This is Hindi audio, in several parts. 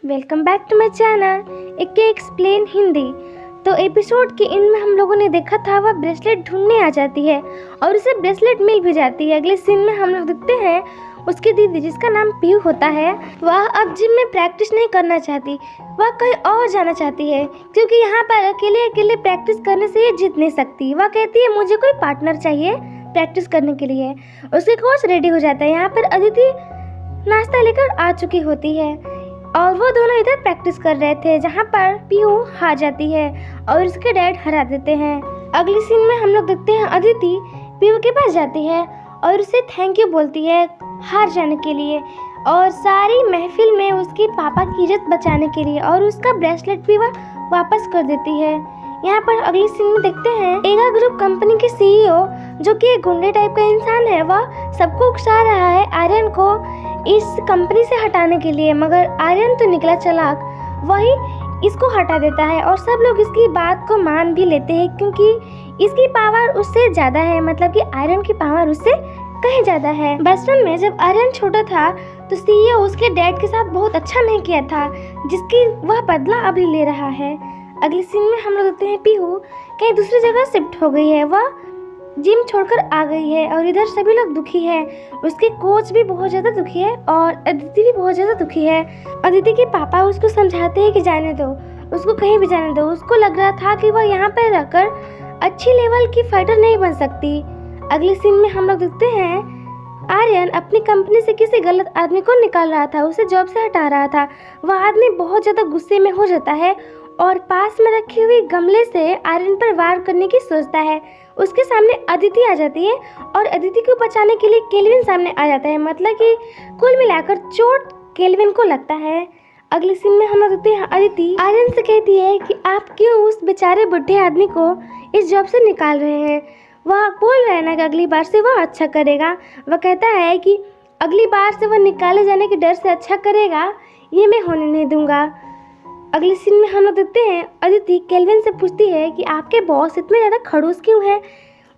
Welcome back to my channel एक एक्सप्लेन हिंदी। तो एपिसोड के एंड में हम लोगों ने देखा था वह ब्रेसलेट ढूंढने आ जाती है और उसे ब्रेसलेट मिल भी जाती है। अगले सीन में हम लोग देखते हैं उसकी दीदी जिसका नाम पीयू होता है, वह अब जिम में प्रैक्टिस नहीं करना चाहती, वह कहीं और जाना चाहती है क्योंकि यहाँ पर अकेले अकेले प्रैक्टिस करने से ये जीत नहीं सकती। वह कहती है मुझे कोई पार्टनर चाहिए प्रैक्टिस करने के लिए। उसके कोच रेडी हो जाता है। यहाँ पर अदिति नाश्ता लेकर आ चुकी होती है और वो दोनों इधर प्रैक्टिस कर रहे थे जहाँ पर पीयू हार जाती है और उसके डैड हरा देते हैं। अगली सीन में हम लोग देखते हैं अदिति पीयू के पास जाती है और उसे थैंक यू बोलती है हार जाने के लिए और सारी महफिल में उसके पापा की इज्जत बचाने के लिए, और उसका ब्रेसलेट भी वह वापस कर देती है। यहाँ पर अगली सीन में देखते हैं एगा ग्रुप कंपनी के सीईओ जो कि एक गुंडे टाइप का इंसान है, वह सबको उकसा रहा है आर्यन को इस कंपनी से हटाने के लिए, मगर आर्यन तो निकला चालाक, वही इसको हटा देता है और सब लोग इसकी बात को मान भी लेते हैं क्योंकि इसकी पावर उससे ज़्यादा है, मतलब कि आर्यन की पावर उससे कहीं ज़्यादा है। बचपन में जब आर्यन छोटा था तो सीईओ उसके डैड के साथ बहुत अच्छा नहीं किया था जिसकी वह बदला अभी ले रहा है। अगले सीन में हम लोग देखते हैं पीहू कहीं दूसरी जगह शिफ्ट हो गई है, वह जिम छोड़कर आ गई है और इधर सभी लोग दुखी है। उसके कोच भी बहुत ज़्यादा दुखी है और अदिति भी बहुत ज़्यादा दुखी है। अदिति के पापा उसको समझाते हैं कि जाने दो, उसको कहीं भी जाने दो। उसको लग रहा था कि वह यहाँ पर रहकर अच्छी लेवल की फाइटर नहीं बन सकती। अगले सीन में हम लोग देखते हैं आर्यन अपनी कंपनी से किसी गलत आदमी को निकाल रहा था, उसे जॉब से हटा रहा था। वह आदमी बहुत ज़्यादा गुस्से में हो जाता है और पास में रखी हुई गमले से आर्यन पर वार करने की सोचता है। उसके सामने अदिति आ जाती है और अदिति को बचाने के लिए केल्विन सामने आ जाता है, मतलब कि कुल मिलाकर चोट केल्विन को लगता है। अगले सीन में हम लोग देखते हैं अदिति आर्यन से कहती है कि आप क्यों उस बेचारे बुढ़े आदमी को इस जॉब से निकाल रहे हैं। वह बोल रहा है ना कि अगली बार से वह अच्छा करेगा। वह कहता है कि अगली बार से वह निकाले जाने के डर से अच्छा करेगा, ये मैं होने नहीं दूंगा। अगले सीन में हम लोग देखते हैं अदिति केल्विन से पूछती है कि आपके बॉस इतने ज़्यादा खड़ूस क्यों हैं।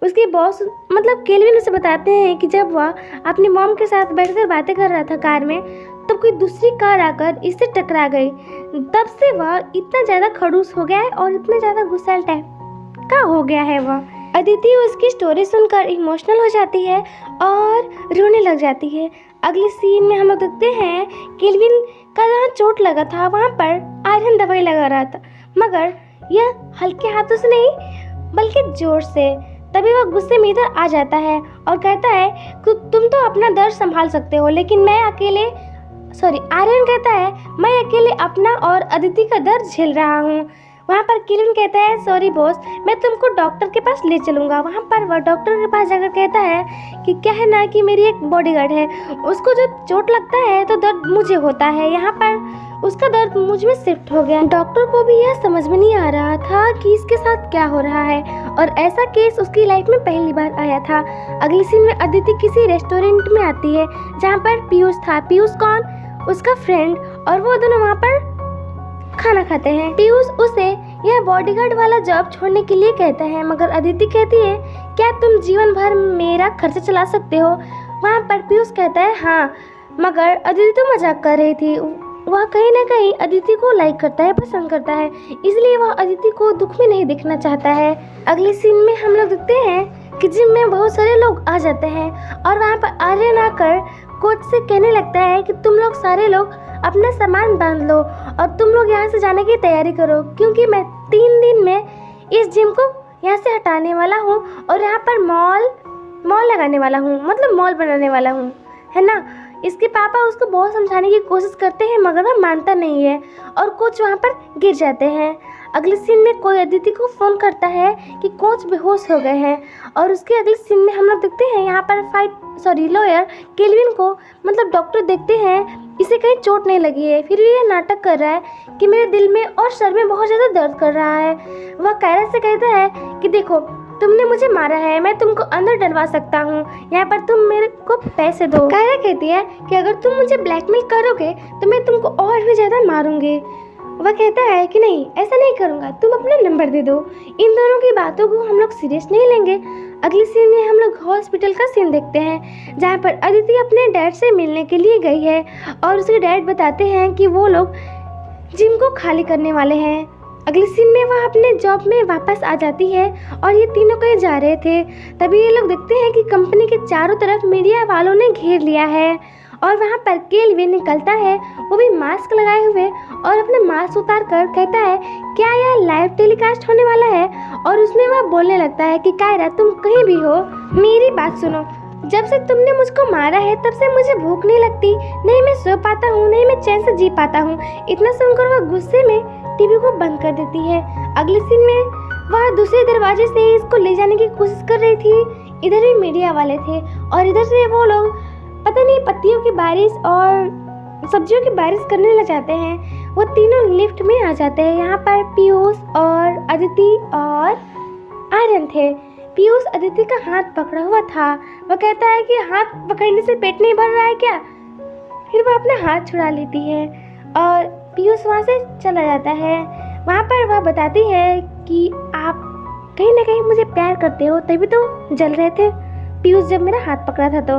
उसके बॉस मतलब केल्विन उसे बताते हैं कि जब वह अपनी मॉम के साथ बैठकर बातें कर रहा था कार में, तब कोई दूसरी कार आकर इससे टकरा गई। तब से वह इतना ज़्यादा खड़ूस हो गया है और इतना ज़्यादा गुस्सैल टाइप का हो गया है वह। अदिति उसकी स्टोरी सुनकर इमोशनल हो जाती है और रोने लग जाती है। अगले सीन में हम लोग देखते हैं केल्विन का जहाँ चोट लगा था वहाँ पर आर्यन दवाई लगा रहा था, मगर यह हल्के हाथों से नहीं बल्कि जोर से। तभी वह गुस्से में इधर आ जाता है और कहता है कि तुम तो अपना दर्द संभाल सकते हो लेकिन मैं अकेले आर्यन कहता है मैं अकेले अपना और अदिति का दर्द झेल रहा हूँ। वहाँ पर केल्विन कहता है सॉरी बॉस, मैं तुमको डॉक्टर के पास ले चलूँगा। वहाँ पर वह डॉक्टर के पास जाकर कहता है कि क्या है ना कि मेरी एक बॉडीगार्ड है, उसको जब चोट लगता है तो दर्द मुझे होता है, यहाँ पर उसका दर्द मुझ में शिफ्ट हो गया। डॉक्टर को भी यह समझ में नहीं आ रहा था कि इसके साथ क्या हो रहा है और ऐसा केस उसकी लाइफ में पहली बार आया था। अगली सीन में अदिति किसी रेस्टोरेंट में आती है जहाँ पर पीयूष था। पीयूष कौन? उसका फ्रेंड, और वो दोनों वहाँ पर खाना खाते हैं। पीयूष उसे यह बॉडीगार्ड वाला जॉब छोड़ने के लिए कहता है, मगर अदिति कहती है क्या तुम जीवन भर मेरा खर्चा चला सकते हो। वहाँ पर पीयूष कहता है हाँ, मगर अदिति तो मजाक कर रही थी। वह कहीं ना कहीं अदिति को लाइक करता है, पसंद करता है, इसलिए वह अदिति को दुख में नहीं दिखना चाहता है। अगले सीन में हम लोग देखते हैं कि जिम में बहुत सारे लोग आ जाते हैं और वहाँ पर आर्यन आकर कोच से कहने लगता है कि तुम लोग सारे लोग अपना सामान बांध लो और तुम लोग यहाँ से जाने की तैयारी करो क्योंकि मैं 3 दिन में इस जिम को यहाँ से हटाने वाला हूँ और यहाँ पर मॉल लगाने वाला हूँ, मतलब मॉल बनाने वाला हूँ, है ना। इसके पापा उसको बहुत समझाने की कोशिश करते हैं मगर वह मानता नहीं है और कोच वहाँ पर गिर जाते हैं। अगले सीन में कोई अदिति को फ़ोन करता है कि कोच बेहोश हो गए हैं और उसके अगले सीन में हम लोग देखते हैं यहाँ पर लॉयर केल्विन को, मतलब डॉक्टर देखते हैं इसे कहीं चोट नहीं लगी है, फिर भी यह नाटक कर रहा है कि मेरे दिल में और सर में बहुत ज़्यादा दर्द कर रहा है। वह कायरा से कहता है कि देखो तुमने मुझे मारा है, मैं तुमको अंदर डलवा सकता हूँ, यहाँ पर तुम मेरे को पैसे दो। कायरा कहती है कि अगर तुम मुझे ब्लैकमेल करोगे तो मैं तुमको और भी ज़्यादा मारूंगी। वह कहता है कि नहीं ऐसा नहीं करूँगा, तुम अपना नंबर दे दो। इन दोनों की बातों को हम लोग सीरियस नहीं लेंगे। अगली सीन में हम लोग हॉस्पिटल का सीन देखते हैं जहाँ पर अदिति अपने डैड से मिलने के लिए गई है और उसके डैड बताते हैं कि वो लोग जिम को खाली करने वाले हैं। अगले सीन में वह अपने जॉब में वापस आ जाती है और ये तीनों कहीं जा रहे थे। तभी ये लोग देखते हैं कि कंपनी के चारों तरफ मीडिया वालों ने घेर लिया है और वहाँ पर केल्विन निकलता है, वो भी मास्क लगाए हुए, और अपने मास्क उतार कर कहता है क्या यह लाइव टेलीकास्ट होने वाला है। और उसमें वह बोलने लगता है कि कायरा तुम कहीं भी हो मेरी बात सुनो, जब से तुमने मुझको मारा है तब से मुझे भूख नहीं लगती, नहीं मैं सो पाता हूँ, नहीं मैं चैन से जी पाता हूँ। इतना सुनकर वह गुस्से में टीवी को बंद कर देती है। अगले सीन में वह दूसरे दरवाजे से इसको ले जाने की कोशिश कर रही थी। इधर भी मीडिया वाले थे और इधर से वो लोग पता नहीं पत्तियों की बारिश और सब्जियों की बारिश करने लग जाते हैं। वो तीनों लिफ्ट में आ जाते हैं। यहाँ पर पीयूष और अदिति और आर्यन थे। पीयूष अदिति का हाथ पकड़ा हुआ था। वह कहता है कि हाथ पकड़ने से पेट नहीं भर रहा है क्या। फिर वह अपना हाथ छुड़ा लेती है और पीयूष वहाँ से चला जाता है। वहाँ पर वह बताती है कि आप कहीं ना कहीं मुझे प्यार करते हो, तभी तो जल रहे थे पीयूष जब मेरा हाथ पकड़ा था। तो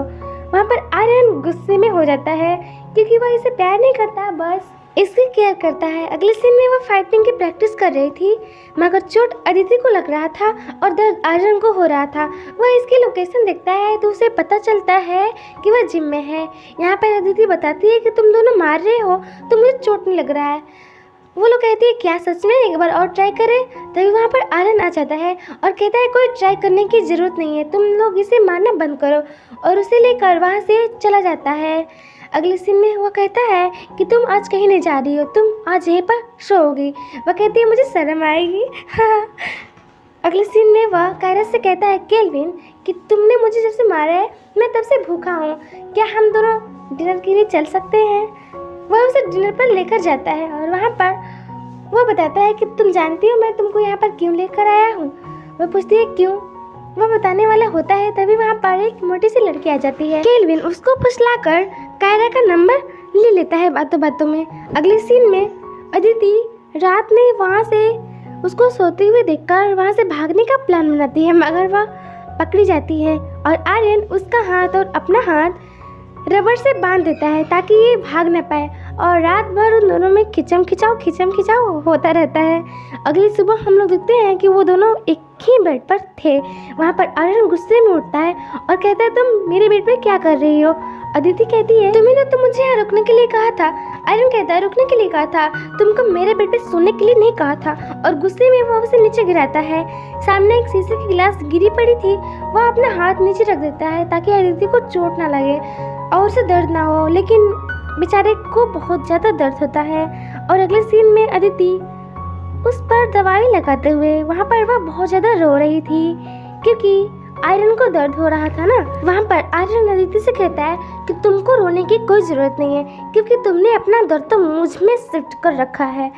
वहाँ पर आर्यन गुस्से में हो जाता है क्योंकि वह इसे प्यार नहीं करता, बस इसकी केयर करता है। अगले सीन में वह फाइटिंग की प्रैक्टिस कर रही थी मगर चोट अदिति को लग रहा था और दर्द आर्यन को हो रहा था। वह इसकी लोकेशन देखता है तो उसे पता चलता है कि वह जिम में है। यहाँ पर अदिति बताती है कि तुम दोनों मार रहे हो तो मुझे चोट नहीं लग रहा है। वो लोग कहती है क्या सच में, एक बार और ट्राई करें। तभी वहाँ पर आर्यन आ जाता है और कहता है कोई ट्राई करने की ज़रूरत नहीं है, तुम लोग इसे मारना बंद करो, और उसे लेकर वहाँ से चला जाता है। अगले सीन में वो कहता है कि तुम आज कहीं नहीं जा रही हो, तुम आज यहीं पर सोओगी। वह कहती है मुझे शर्म आएगी। अगले सीन में वह कायरा से कहता है केल्विन कि तुमने मुझे जब से मारा है मैं तब से भूखा हूँ, क्या हम दोनों डिनर के लिए चल सकते हैं। वह उसे डिनर पर लेकर जाता है और वहाँ पर वह बताता है कि तुम जानती हो मैं तुमको यहाँ पर क्यों लेकर आया हूँ। वह पूछती है क्यों, वह बताने वाला होता है। तभी वहाँ पर एक मोटी सी लड़की आ जाती है। केल्विन उसको फुसलाकर कायरा का नंबर ले लेता है बातों बातों में। अगले सीन में अदिति रात में वहाँ से उसको सोते हुए देखकर वहाँ से भागने का प्लान बनाती है मगर वह पकड़ी जाती है और आर्यन उसका हाथ और अपना हाथ रबड़ से बांध देता है ताकि ये भाग न पाए और रात भर उन दोनों में खिंचम खिंचाव होता रहता है। अगली सुबह हम लोग देखते हैं कि वो दोनों एक ही बेड पर थे। वहाँ पर आर्यन गुस्से में उठता है और कहता है तुम मेरे बेड पर क्या कर रही हो। अदिति कहती है तुमने तो मुझे यहाँ रुकने के लिए कहा था। आर्यन कहता है रुकने के लिए कहा था, तुमको मेरे बेड पे सोने के लिए नहीं कहा था, और गुस्से में वो उसे नीचे गिराता है। सामने एक शीशे की गिलास गिरी पड़ी थी, वह अपना हाथ नीचे रख देता है ताकि अदिति को चोट ना लगे और उसे दर्द ना हो, लेकिन बेचारे को बहुत ज़्यादा दर्द होता है। और अगले सीन में अदिति उस पर दवाई लगाते हुए वहाँ पर वह बहुत ज़्यादा रो रही थी क्योंकि आर्यन को दर्द हो रहा था ना। वहाँ पर आर्यन अदिति से कहता है कि तुमको रोने की कोई ज़रूरत नहीं है क्योंकि तुमने अपना दर्द तो मुझ में शिफ्ट कर रखा है,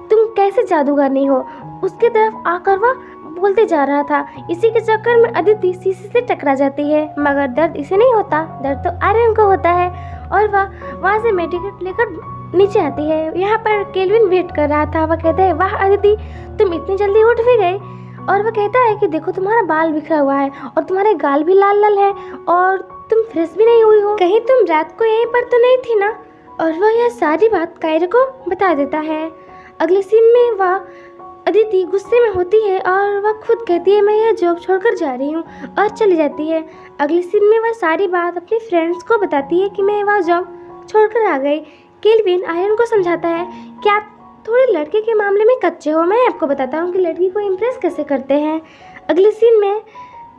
तुम कैसे जादूगर नहीं हो। उसकी तरफ आकर वह बोलते जा रहा था। इसी के चक्कर में अदिति शीशे से टकरा जाती है मगर दर्द इसे नहीं होता, दर्द तो आर्यन को होता है और वह वहाँ से मेडिकेट लेकर नीचे आती है। यहाँ पर केल्विन वेट कर रहा था। वह कहता है वाह अदिति तुम इतनी जल्दी उठ भी गए। और वह कहता है कि देखो तुम्हारा बाल बिखरा हुआ है और तुम्हारे गाल भी लाल लाल है और तुम फ्रेश भी नहीं हुई हो, कहीं तुम रात को यहीं पर तो नहीं थी ना। और वह यह सारी बात कायरा को बता देता है। अगले सीन में वह अदिति गुस्से में होती है और वह खुद कहती है मैं यह जॉब छोड़कर जा रही हूँ और चली जाती है। अगले सीन में वह सारी बात अपने फ्रेंड्स को बताती है कि मैं वह जॉब छोड़कर आ गई। केल्विन आर्यन को समझाता है कि आप थोड़े लड़के के मामले में कच्चे हो, मैं आपको बताता हूँ कि लड़की को इम्प्रेस कैसे करते हैं। अगले सीन में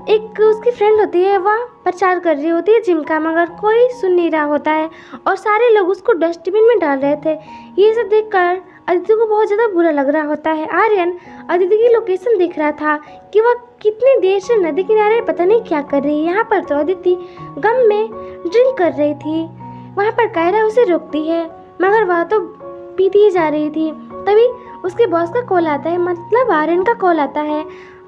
एक उसकी फ्रेंड होती है, वह प्रचार कर रही होती है जिम का मगर कोई सुन नहीं रहा होता है और सारे लोग उसको डस्टबिन में डाल रहे थे। ये सब देखकर अदिति को बहुत ज़्यादा बुरा लग रहा होता है। आर्यन अदिति की लोकेशन देख रहा था कि वह कितनी देर से नदी किनारे पता नहीं क्या कर रही है। यहाँ पर तो अदिति गम में ड्रिंक कर रही थी। वहाँ पर कायरा उसे रोकती है मगर वह तो पीती ही जा रही थी। तभी उसके बॉस का कॉल आता है, मतलब आर्यन का कॉल आता है।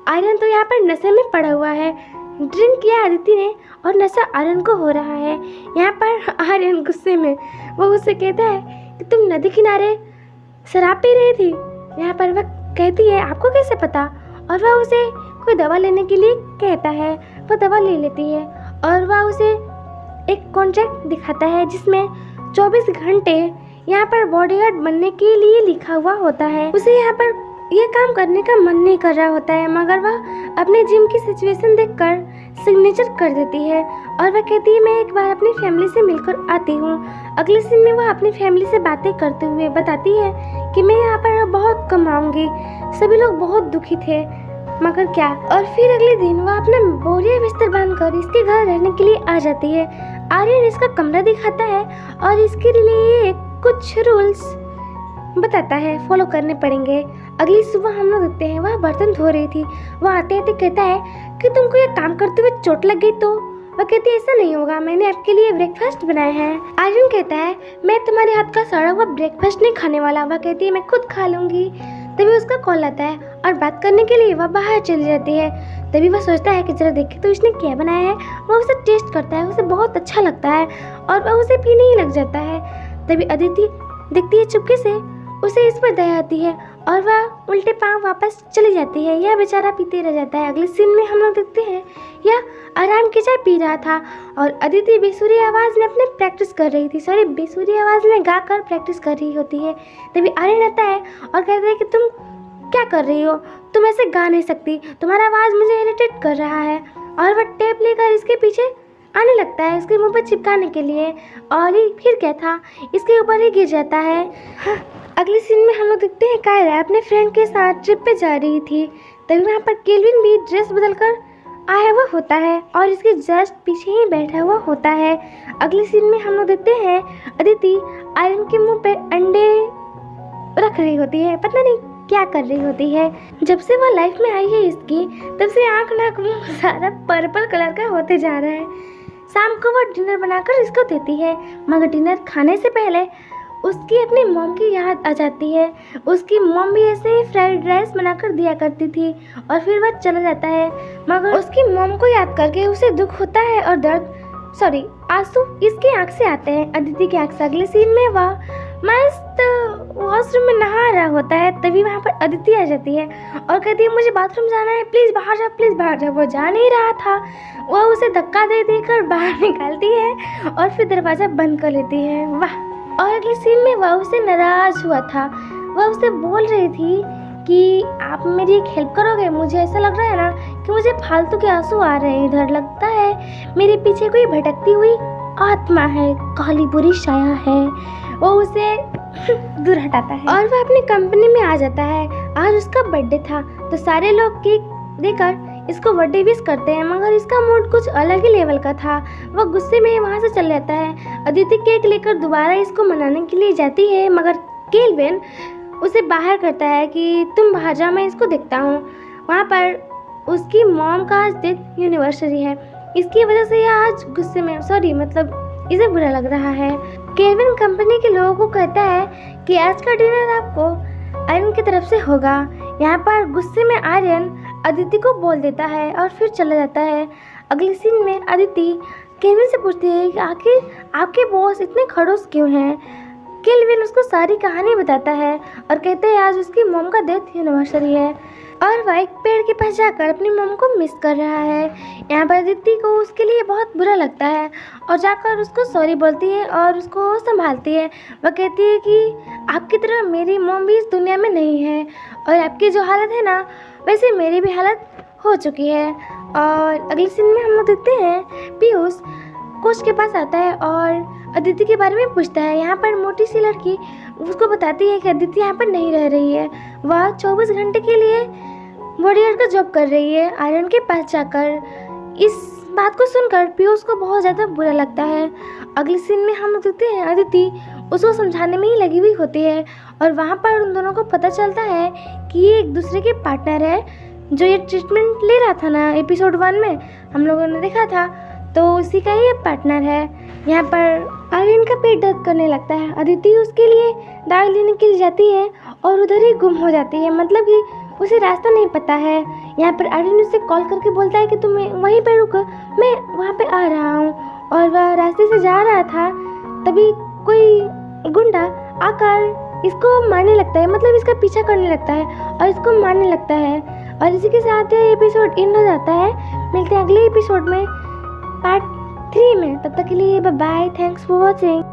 आर्यन तो यहाँ पर नशे में पड़ा हुआ है, ड्रिंक किया अदिति ने और नशा आर्यन को हो रहा है। यहाँ पर आर्यन गुस्से में वो उससे कहता है कि तुम नदी किनारे शराब पी रही थी। यहाँ पर वह कहती है आपको कैसे पता, और वह उसे कोई दवा लेने के लिए कहता है। वह दवा ले लेती है और वह उसे एक कॉन्ट्रैक्ट दिखाता है जिसमें 24 घंटे यहाँ पर बॉडीगार्ड बनने के लिए लिखा हुआ होता है। उसे यहाँ पर ये काम करने का मन नहीं कर रहा होता है, मगर वह अपने जिम की सिचुएशन देखकर सिग्नेचर कर देती है और वह कहती है मैं एक बार अपनी फैमिली से मिलकर आती हूँ। अगले सीन में वह अपनी फैमिली से बातें करते हुए बताती है कि मैं यहाँ पर बहुत कमाऊंगी। सभी लोग बहुत दुखी थे, मगर क्या। और फिर अगले दिन वह अपना बोरिया बिस्तर बांधकर इसके घर रहने के लिए आ जाती है। आर्यन इसका कमरा दिखाता है और इसके लिए कुछ रूल्स बताता है, फॉलो करने पड़ेंगे। अगली सुबह हम लोग देखते हैं वह बर्तन धो रही थी। वह आते आते कहता है कि तुमको ये काम करते हुए चोट लग गई तो? वह कहती है ऐसा नहीं होगा, मैंने आपके लिए ब्रेकफास्ट बनाया है। आर्यन कहता है मैं तुम्हारे हाथ का सड़ा हुआ ब्रेकफास्ट नहीं खाने वाला। वह कहती है मैं खुद खा लूंगी। तभी उसका कॉल आता है और बात करने के लिए वह बाहर चली जाती है। तभी वह सोचता है कि जरा देखे तो इसने क्या बनाया है। वह उसे टेस्ट करता है, उसे बहुत अच्छा लगता है और वह उसे पीने ही लग जाता है। तभी अदिति देखती है चुपके से, उसे इस पर दया आती है और वह उल्टे पांव वापस चली जाती है। यह बेचारा पीते रह जाता है। अगले सीन में हम लोग देखते हैं यह आराम की चाय पी रहा था और अदिति बेसुरी आवाज़ में अपने प्रैक्टिस कर रही थी, बेसुरी आवाज़ में गाकर प्रैक्टिस कर रही होती है। तभी आर्यन आता है और कहता है कि तुम क्या कर रही हो, तुम ऐसे गा नहीं सकती, तुम्हारा आवाज़ मुझे इरिटेट कर रहा है। और वह टेप लेकर इसके पीछे आने लगता है इसके मुंह पर चिपकाने के लिए और फिर क्या था, इसके ऊपर ही गिर जाता है। हाँ, अगले सीन में हम लोग देखते हैं कायरा अपने फ्रेंड के साथ ट्रिप पे जा रही थी। तभी वहाँ पर केल्विन भी ड्रेस बदलकर आया हुआ होता है और इसके जस्ट पीछे ही बैठा हुआ होता है। अगले सीन में हम लोग देखते हैं अदिति आर्यन के मुंह पे अंडे रख रही होती है, पता नहीं क्या कर रही होती है। जब से वह लाइफ में आई है इसकी, तब से आँख नाक मुंह सारा पर्पल कलर का होते जा रहा है। शाम को वह डिनर बनाकर इसको देती है, मगर डिनर खाने से पहले उसकी अपनी मॉम की याद आ जाती है। उसकी मॉम भी ऐसे ही फ्राइड राइस बनाकर दिया करती थी और फिर वह चला जाता है, मगर उसकी मॉम को याद करके उसे दुख होता है और आंसू इसकी आंख से आते हैं, अदिति की आंख से। अगले सीन में वह मस्त वॉशरूम में नहा रहा होता है। तभी वहाँ पर अदिति आ जाती है और कहती है मुझे बाथरूम जाना है, प्लीज़ बाहर जा, प्लीज़ बाहर जा। वो जा नहीं रहा था, वह उसे धक्का दे देकर बाहर निकालती है और फिर दरवाज़ा बंद कर लेती है। वाह। और अगले सीन में वह उससे नाराज़ हुआ था। वह उसे बोल रही थी कि आप मेरी एक हेल्प करोगे, मुझे ऐसा लग रहा है ना कि मुझे फालतू के आंसू आ रहे हैं, इधर लगता है मेरे पीछे कोई भटकती हुई आत्मा है, काली बुरी छाया है। वो उसे दूर हटाता है और वह अपनी कंपनी में आ जाता है। आज उसका बर्थडे था तो सारे लोग केक देकर इसको बर्थडे विश करते हैं, मगर इसका मूड कुछ अलग ही लेवल का था। वह गुस्से में वहाँ से चल जाता है। अदिति केक लेकर दोबारा इसको मनाने के लिए जाती है, मगर केल्विन उसे बाहर करता है कि तुम बाहर जाओ, मैं इसको देखता हूँ। वहाँ पर उसकी मॉम का आज डेथ एनिवर्सरी है, इसकी वजह से यह आज गुस्से में इसे बुरा लग रहा है। केल्विन कंपनी के लोगों को कहता है कि आज का डिनर आपको आर्यन की तरफ से होगा। यहाँ पर गुस्से में आर्यन अदिति को बोल देता है और फिर चला जाता है। अगले सीन में अदिति केल्विन से पूछती है कि आखिर आपके बॉस इतने खड़ूस क्यों हैं। केल्विन उसको सारी कहानी बताता है और कहते हैं आज उसकी मॉम का डेथ एनिवर्सरी है और वह एक पेड़ के पास जाकर अपनी मॉम को मिस कर रहा है। यहाँ पर अदिति को उसके लिए बहुत बुरा लगता है और जाकर उसको सॉरी बोलती है और उसको संभालती है। वह कहती है कि आपकी तरह मेरी मॉम भी इस दुनिया में नहीं है और आपकी जो हालत है ना, वैसे मेरी भी हालत हो चुकी है। और अगले सीन में हम लोग देखते हैं पीयूष कोच के पास आता है और अदिति के बारे में पूछता है। यहाँ पर मोटी सी लड़की उसको बताती है कि अदिति यहाँ पर नहीं रह रही है, वह 24 घंटे के लिए बॉडीगार्ड का जॉब कर रही है आर्यन के पास जाकर। इस बात को सुनकर पीयूष को बहुत ज़्यादा बुरा लगता है। अगले सीन में हम लोग देखते हैं अदिति उसको समझाने में ही लगी हुई होती है और वहाँ पर उन दोनों को पता चलता है कि ये एक दूसरे के पार्टनर है। जो ये ट्रीटमेंट ले रहा था ना एपिसोड 1 में हम लोगों ने देखा था, तो उसी का ही पार्टनर है। यहाँ पर आर्यन का पेट दर्द करने लगता है। अदिति उसके लिए दवाई लेने के लिए जाती है और उधर ही गुम हो जाती है, मतलब कि उसे रास्ता नहीं पता है। यहाँ पर आर्यन उसे कॉल करके बोलता है कि तुम वहीं पर रुको, मैं वहाँ पे आ रहा हूँ। और वह रास्ते से जा रहा था, तभी कोई गुंडा आकर इसको मारने लगता है, मतलब इसका पीछा करने लगता है और इसको मारने लगता है। और इसी के साथ ये एपिसोड एंड हो जाता है। मिलते हैं अगले एपिसोड में पार्ट 3 में। तब तक के लिए bye bye, thanks for watching.